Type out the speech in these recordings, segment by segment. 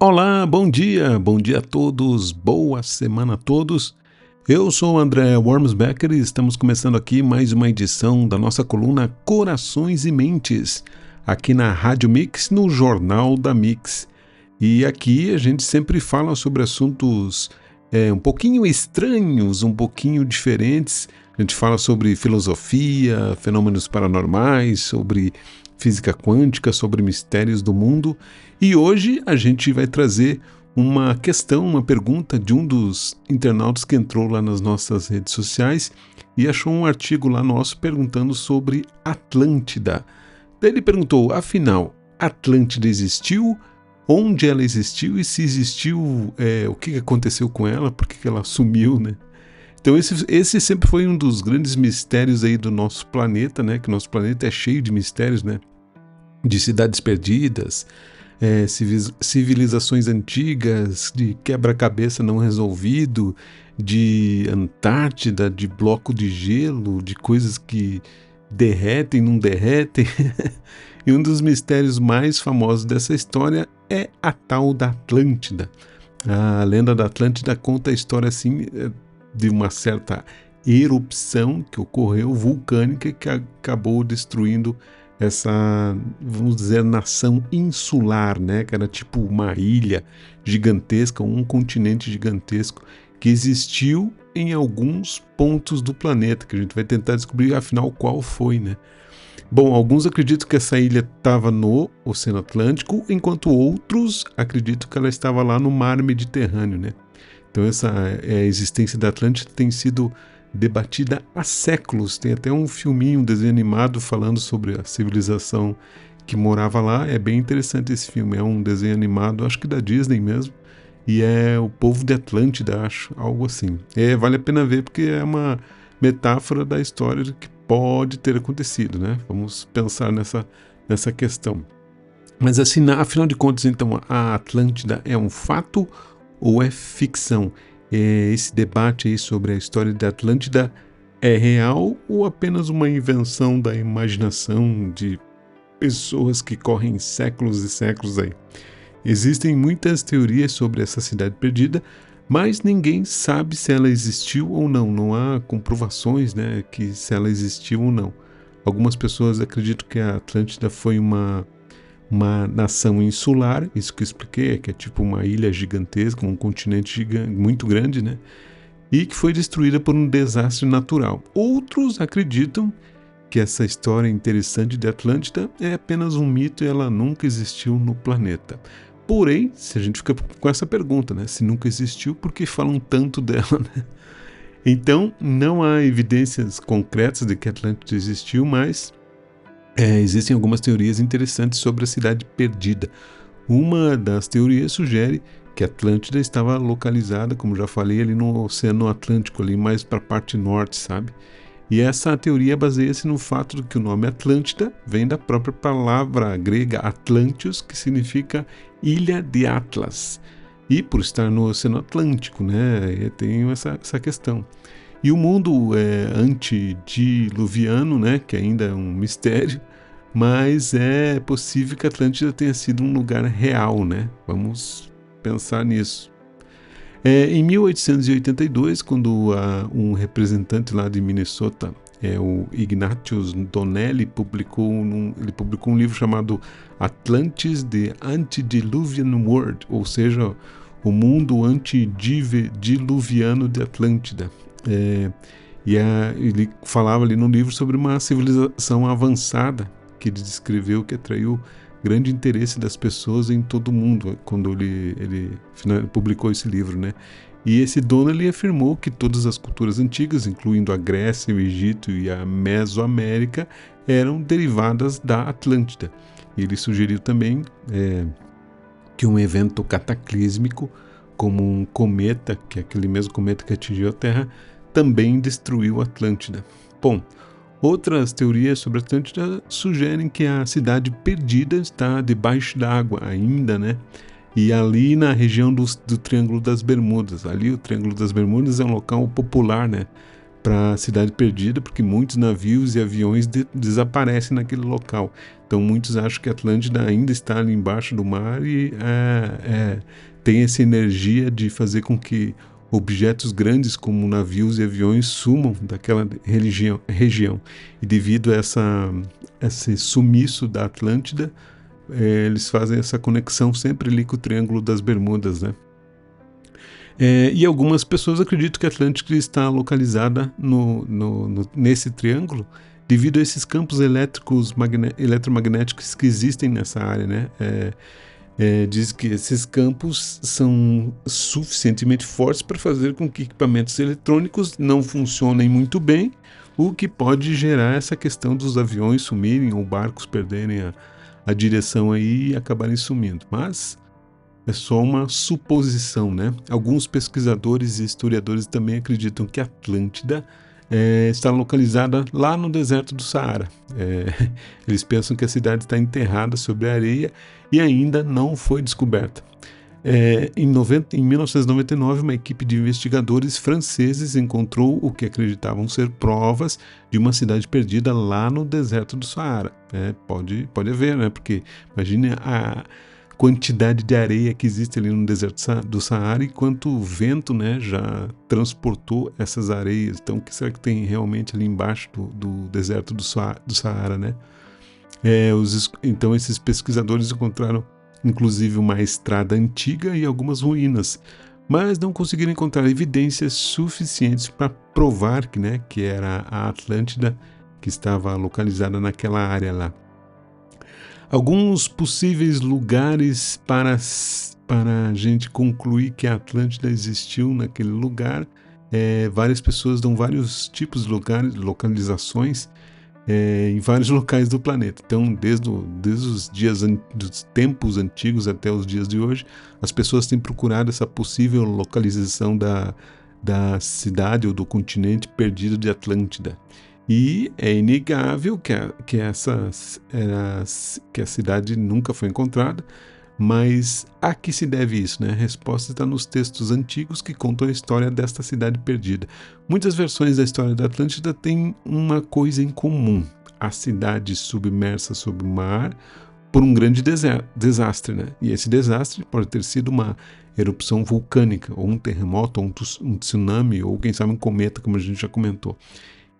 Olá, bom dia a todos, boa semana a todos. Eu sou o André Wormsbecker e estamos começando aqui mais uma edição da nossa coluna Corações e Mentes, aqui na Rádio Mix, no Jornal da Mix. E aqui a gente sempre fala sobre assuntos um pouquinho estranhos, um pouquinho diferentes. A gente fala sobre filosofia, fenômenos paranormais, sobre física quântica, sobre mistérios do mundo. E hoje a gente vai trazer uma questão, uma pergunta de um dos internautas que entrou lá nas nossas redes sociais e achou um artigo lá nosso perguntando sobre Atlântida. Daí ele perguntou, afinal, Atlântida existiu? Onde ela existiu e se existiu, o que aconteceu com ela, por que ela sumiu, né? Então esse sempre foi um dos grandes mistérios aí do nosso planeta, né? Que o nosso planeta é cheio de mistérios, né? De cidades perdidas, civilizações antigas, de quebra-cabeça não resolvido, de Antártida, de bloco de gelo, de coisas que derretem, não derretem. E um dos mistérios mais famosos dessa história é a tal da Atlântida. A lenda da Atlântida conta a história assim de uma certa erupção que ocorreu vulcânica que acabou destruindo essa, vamos dizer, nação insular, né? Que era tipo uma ilha gigantesca, um continente gigantesco que existiu em alguns pontos do planeta, que a gente vai tentar descobrir afinal qual foi, né? Bom, alguns acreditam que essa ilha estava no Oceano Atlântico, enquanto outros acreditam que ela estava lá no Mar Mediterrâneo, né? Então a existência da Atlântida tem sido debatida há séculos. Tem até um filminho, um desenho animado falando sobre a civilização que morava lá. É bem interessante esse filme, é um desenho animado, acho que da Disney mesmo, e é o povo de Atlântida, acho, algo assim. Vale a pena ver porque é uma metáfora da história do que pode ter acontecido, né? Vamos pensar nessa questão. Mas assim, afinal de contas, então, a Atlântida é um fato ou é ficção? Esse debate aí sobre a história da Atlântida é real ou apenas uma invenção da imaginação de pessoas que correm séculos e séculos aí? Existem muitas teorias sobre essa cidade perdida, mas ninguém sabe se ela existiu ou não. Não há comprovações, né, que se ela existiu ou não. Algumas pessoas acreditam que a Atlântida foi uma nação insular, isso que eu expliquei, que é tipo uma ilha gigantesca, um continente muito grande, né? E que foi destruída por um desastre natural. Outros acreditam que essa história interessante de Atlântida é apenas um mito e ela nunca existiu no planeta. Porém, se a gente fica com essa pergunta, né? Se nunca existiu, por que falam tanto dela, né? Então, não há evidências concretas de que Atlântida existiu, mas existem algumas teorias interessantes sobre a cidade perdida. Uma das teorias sugere que Atlântida estava localizada, como já falei, ali no Oceano Atlântico, ali mais para a parte norte, sabe? E essa teoria baseia-se no fato de que o nome Atlântida vem da própria palavra grega Atlantios, que significa Ilha de Atlas. E por estar no Oceano Atlântico, né, tem essa questão. E o mundo antediluviano, né, que ainda é um mistério, mas é possível que a Atlântida tenha sido um lugar real, né? Vamos pensar nisso. Em 1882, quando um representante lá de Minnesota, o Ignatius Donnelly, publicou um livro chamado Atlantis, The Antediluvian World, ou seja, o mundo antediluviano de Atlântida. Ele falava ali no livro sobre uma civilização avançada que ele descreveu, que atraiu grande interesse das pessoas em todo o mundo quando ele publicou esse livro, né? E esse Donnelly afirmou que todas as culturas antigas, incluindo a Grécia, o Egito e a Mesoamérica, eram derivadas da Atlântida. E ele sugeriu também que um evento cataclísmico, como um cometa, que é aquele mesmo cometa que atingiu a Terra, também destruiu a Atlântida. Bom, outras teorias sobre a Atlântida sugerem que a cidade perdida está debaixo d'água ainda, né? E ali na região do Triângulo das Bermudas. Ali o Triângulo das Bermudas é um local popular, né? para a Cidade Perdida, porque muitos navios e aviões desaparecem naquele local. Então muitos acham que a Atlântida ainda está ali embaixo do mar e tem essa energia de fazer com que objetos grandes como navios e aviões sumam daquela região. E devido a esse sumiço da Atlântida, eles fazem essa conexão sempre ali com o Triângulo das Bermudas, né? E algumas pessoas acreditam que a Atlântida está localizada nesse triângulo devido a esses campos eletromagnéticos que existem nessa área, né? Diz que esses campos são suficientemente fortes para fazer com que equipamentos eletrônicos não funcionem muito bem, o que pode gerar essa questão dos aviões sumirem ou barcos perderem a direção aí e acabarem sumindo. Mas é só uma suposição, né? Alguns pesquisadores e historiadores também acreditam que a Atlântida está localizada lá no deserto do Saara. Eles pensam que a cidade está enterrada sob a areia e ainda não foi descoberta. Em 1999, uma equipe de investigadores franceses encontrou o que acreditavam ser provas de uma cidade perdida lá no deserto do Saara. Pode haver, né? Porque imagine a quantidade de areia que existe ali no deserto do Saara e quanto vento, né, já transportou essas areias. Então, o que será que tem realmente ali embaixo do deserto do Saara, né? Então, esses pesquisadores encontraram, inclusive, uma estrada antiga e algumas ruínas, mas não conseguiram encontrar evidências suficientes para provar que era a Atlântida que estava localizada naquela área lá. Alguns possíveis lugares para a gente concluir que a Atlântida existiu naquele lugar. Várias pessoas dão vários tipos de lugares, localizações em vários locais do planeta. Então, desde os dias dos tempos antigos até os dias de hoje, as pessoas têm procurado essa possível localização da cidade ou do continente perdido de Atlântida. E é inegável que a cidade nunca foi encontrada, mas a que se deve isso, né? A resposta está nos textos antigos que contam a história desta cidade perdida. Muitas versões da história da Atlântida têm uma coisa em comum: a cidade submersa sob o mar por um grande desastre, né? E esse desastre pode ter sido uma erupção vulcânica, ou um terremoto, ou um tsunami, ou quem sabe um cometa, como a gente já comentou.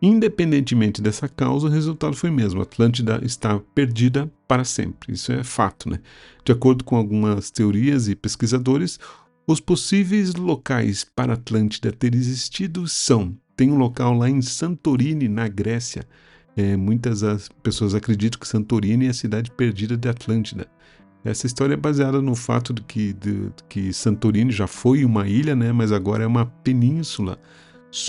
Independentemente dessa causa, o resultado foi o mesmo. A Atlântida está perdida para sempre. Isso é fato, né? De acordo com algumas teorias e pesquisadores, os possíveis locais para a Atlântida ter existido tem um local lá em Santorini, na Grécia. Muitas pessoas acreditam que Santorini é a cidade perdida de Atlântida. Essa história é baseada no fato de que Santorini já foi uma ilha, né? Mas agora é uma península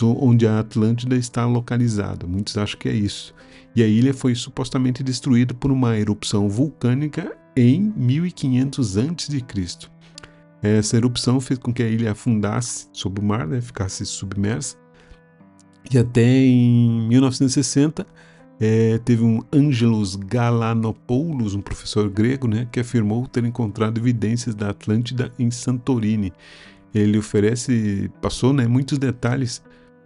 onde a Atlântida está localizada. Muitos acham que é isso. E a ilha foi supostamente destruída por uma erupção vulcânica em 1500 a.C. Essa erupção fez com que a ilha afundasse sob o mar, né, ficasse submersa. E até em 1960 teve um Angelos Galanopoulos, um professor grego, né, que afirmou ter encontrado evidências da Atlântida em Santorini. Ele passou muitos detalhes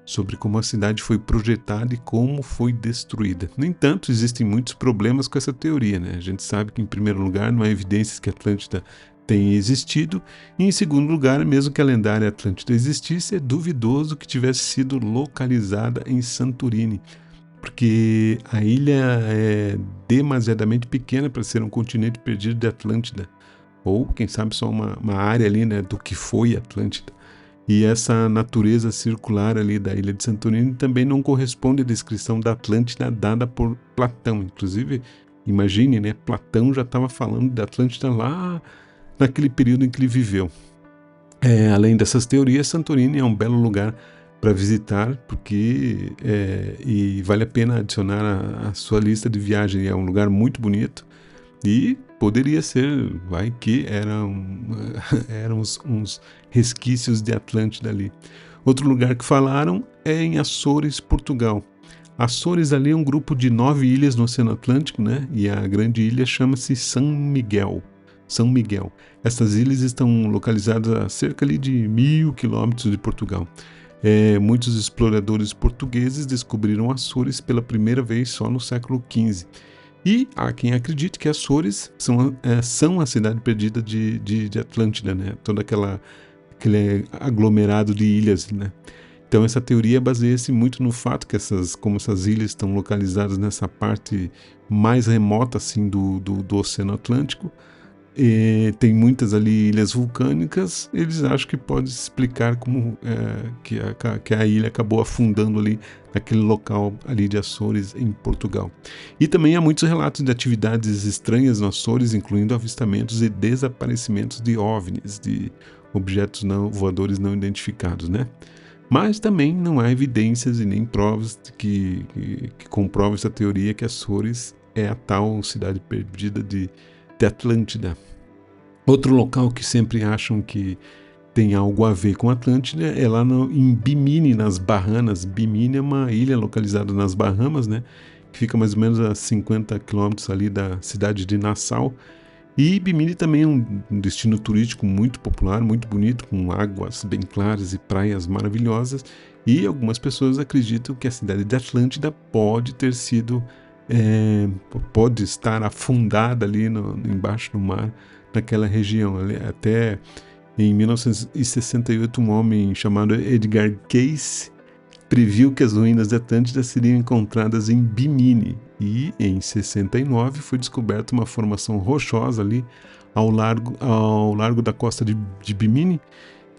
sobre como a cidade foi projetada e como foi destruída. No entanto, existem muitos problemas com essa teoria, né? A gente sabe que, em primeiro lugar, não há evidências que a Atlântida tenha existido, e, em segundo lugar, mesmo que a lendária Atlântida existisse, é duvidoso que tivesse sido localizada em Santorini, porque a ilha é demasiadamente pequena para ser um continente perdido de Atlântida. Ou, quem sabe, só uma área ali, né, do que foi Atlântida. E essa natureza circular ali da ilha de Santorini também não corresponde à descrição da Atlântida dada por Platão. Inclusive, imagine, né, Platão já estava falando da Atlântida lá naquele período em que ele viveu. Além dessas teorias, Santorini é um belo lugar para visitar, porque e vale a pena adicionar a sua lista de viagem. É um lugar muito bonito. E poderia ser, vai que eram uns resquícios de Atlântida ali. Outro lugar que falaram é em Açores, Portugal. Açores ali é um grupo de 9 ilhas no Oceano Atlântico, né? E a grande ilha chama-se São Miguel. Essas ilhas estão localizadas a cerca ali de 1000 quilômetros de Portugal. Muitos exploradores portugueses descobriram Açores pela primeira vez só no século XV. E há quem acredite que Açores são a cidade perdida de Atlântida, né? Todo aquele aglomerado de ilhas, né? Então essa teoria baseia-se muito no fato que como essas ilhas estão localizadas nessa parte mais remota assim, do Oceano Atlântico, tem muitas ali ilhas vulcânicas, eles acham que pode explicar como que a ilha acabou afundando ali naquele local ali de Açores, em Portugal. E também há muitos relatos de atividades estranhas no Açores, incluindo avistamentos e desaparecimentos de OVNIs, de objetos voadores não identificados, né? Mas também não há evidências e nem provas que comprovam essa teoria que Açores é a tal cidade perdida de Atlântida. Outro local que sempre acham que tem algo a ver com Atlântida é lá em Bimini, nas Bahamas. Bimini é uma ilha localizada nas Bahamas, né? Que fica mais ou menos a 50 quilômetros ali da cidade de Nassau. E Bimini também é um destino turístico muito popular, muito bonito, com águas bem claras e praias maravilhosas. E algumas pessoas acreditam que a cidade de Atlântida pode ter sido, pode estar afundada ali embaixo do mar, naquela região. Até em 1968, um homem chamado Edgar Cayce previu que as ruínas de Atlântida seriam encontradas em Bimini, e em 69 foi descoberta uma formação rochosa ali ao largo da costa de Bimini,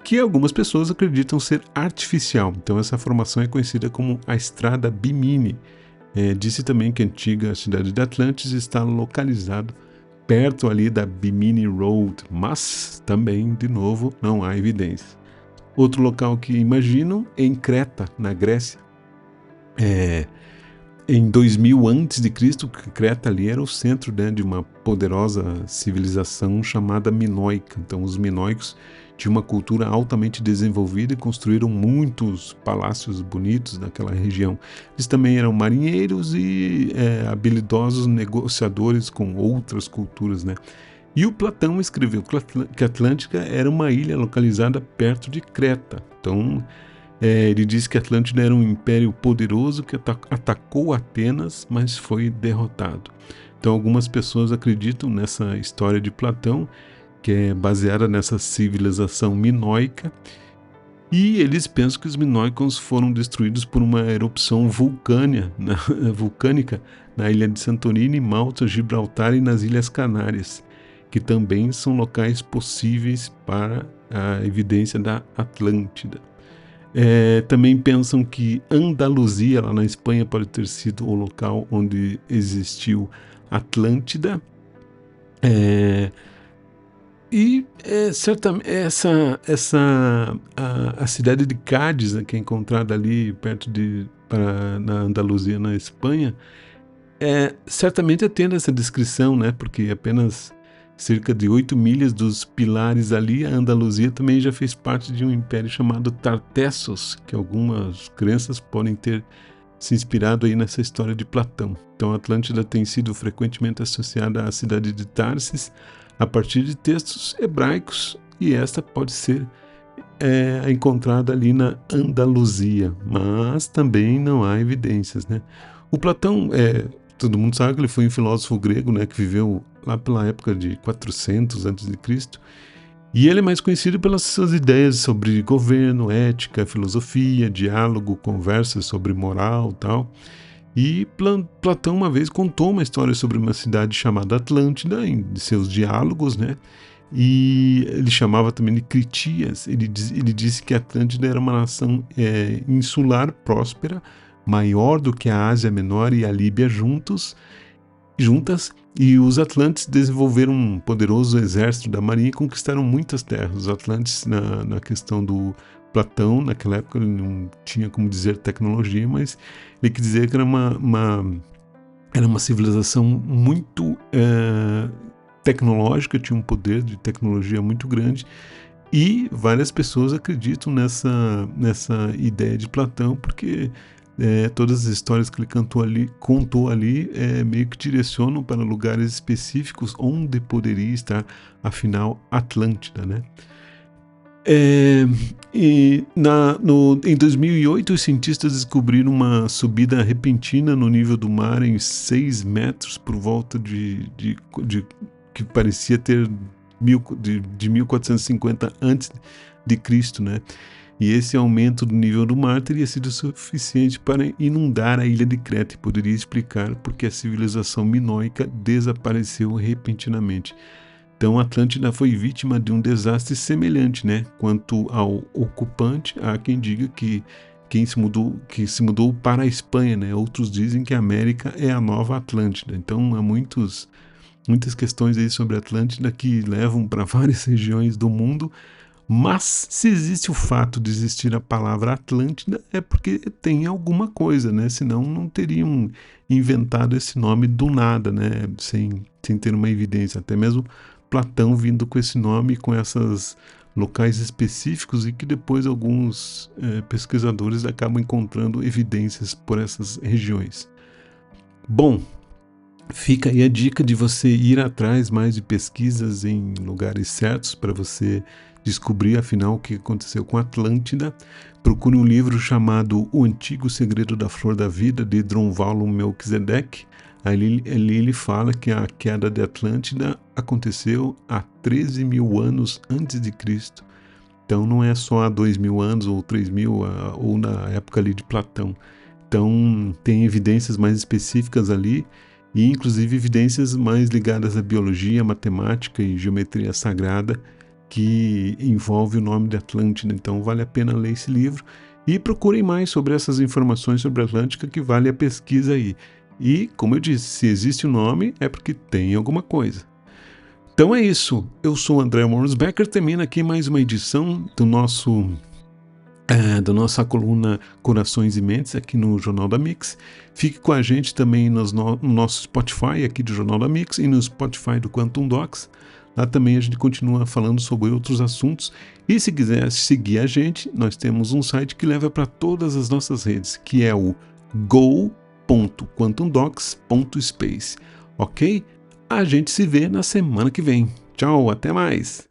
que algumas pessoas acreditam ser artificial. Então essa formação é conhecida como a Estrada Bimini. Disse também que a antiga cidade de Atlantis está localizado perto ali da Bimini Road, mas também, de novo, não há evidência. Outro local que imaginam é em Creta, na Grécia. Em 2000 a.C., Creta ali era o centro, né, de uma poderosa civilização chamada minoica. Então os minoicos tinham uma cultura altamente desenvolvida e construíram muitos palácios bonitos naquela região. Eles também eram marinheiros e habilidosos negociadores com outras culturas, né? E o Platão escreveu que Atlântica era uma ilha localizada perto de Creta. Então, ele diz que Atlântida era um império poderoso que atacou Atenas, mas foi derrotado. Então, algumas pessoas acreditam nessa história de Platão, que é baseada nessa civilização minoica, e eles pensam que os minoicos foram destruídos por uma erupção vulcânica na ilha de Santorini, Malta, Gibraltar e nas Ilhas Canárias, que também são locais possíveis para a evidência da Atlântida. Também pensam que Andaluzia, lá na Espanha, pode ter sido o local onde existiu Atlântida. Certamente a cidade de Cádiz, né, que é encontrada ali perto na Andaluzia, na Espanha, certamente atende essa descrição, né? Porque apenas cerca de 8 milhas dos pilares ali, a Andaluzia também já fez parte de um império chamado Tartessos, que algumas crenças podem ter se inspirado aí nessa história de Platão. Então a Atlântida tem sido frequentemente associada à cidade de Tarsis a partir de textos hebraicos, e esta pode ser encontrada ali na Andaluzia, mas também não há evidências, né? O Platão, todo mundo sabe que ele foi um filósofo grego, né, que viveu lá pela época de 400 a.C., e ele é mais conhecido pelas suas ideias sobre governo, ética, filosofia, diálogo, conversas sobre moral e tal. E Platão uma vez contou uma história sobre uma cidade chamada Atlântida em seus diálogos, né? E ele chamava também de Critias. Ele disse que Atlântida era uma nação insular, próspera, maior do que a Ásia Menor e a Líbia juntas, e os Atlantes desenvolveram um poderoso exército da marinha e conquistaram muitas terras. Os Atlantes, na questão do Platão, naquela época ele não tinha como dizer tecnologia, mas ele quis dizer que era uma civilização muito tecnológica, tinha um poder de tecnologia muito grande, e várias pessoas acreditam nessa ideia de Platão, porque todas as histórias que ele contou ali meio que direcionam para lugares específicos onde poderia estar, afinal, Atlântida, né? Em 2008, os cientistas descobriram uma subida repentina no nível do mar em 6 metros por volta de que parecia ter de 1450 antes de Cristo, né? E esse aumento do nível do mar teria sido suficiente para inundar a ilha de Creta e poderia explicar por que a civilização minoica desapareceu repentinamente. Então, a Atlântida foi vítima de um desastre semelhante, né? Quanto ao ocupante, há quem diga que se mudou para a Espanha, né? Outros dizem que a América é a nova Atlântida. Então, há muitas questões aí sobre a Atlântida que levam para várias regiões do mundo. Mas se existe o fato de existir a palavra Atlântida, é porque tem alguma coisa, né? Senão não teriam inventado esse nome do nada, né? Sem ter uma evidência. Até mesmo Platão vindo com esse nome, com esses locais específicos, e que depois alguns pesquisadores acabam encontrando evidências por essas regiões. Bom, fica aí a dica de você ir atrás mais de pesquisas em lugares certos para você descobrir afinal o que aconteceu com a Atlântida. Procure um livro chamado O Antigo Segredo da Flor da Vida, de Drunvalo Melquisedeque. Ali ele fala que a queda de Atlântida aconteceu há 13 mil anos antes de Cristo. Então não é só há 2.000 anos ou 3.000 ou na época ali de Platão. Então tem evidências mais específicas ali, e inclusive evidências mais ligadas à biologia, matemática e geometria sagrada, que envolve o nome de Atlântida. Então vale a pena ler esse livro e procurem mais sobre essas informações sobre a Atlântica, que vale a pesquisa aí. E, como eu disse, se existe o nome é porque tem alguma coisa. Então é isso, eu sou o André Morris Becker, termina aqui mais uma edição da nossa coluna Corações e Mentes aqui no Jornal da Mix. Fique com a gente também no nosso Spotify aqui do Jornal da Mix e no Spotify do Quantum Docs. Lá também a gente continua falando sobre outros assuntos. E se quiser seguir a gente, nós temos um site que leva para todas as nossas redes, que é o go.quantumdocs.space. Ok? A gente se vê na semana que vem. Tchau, até mais!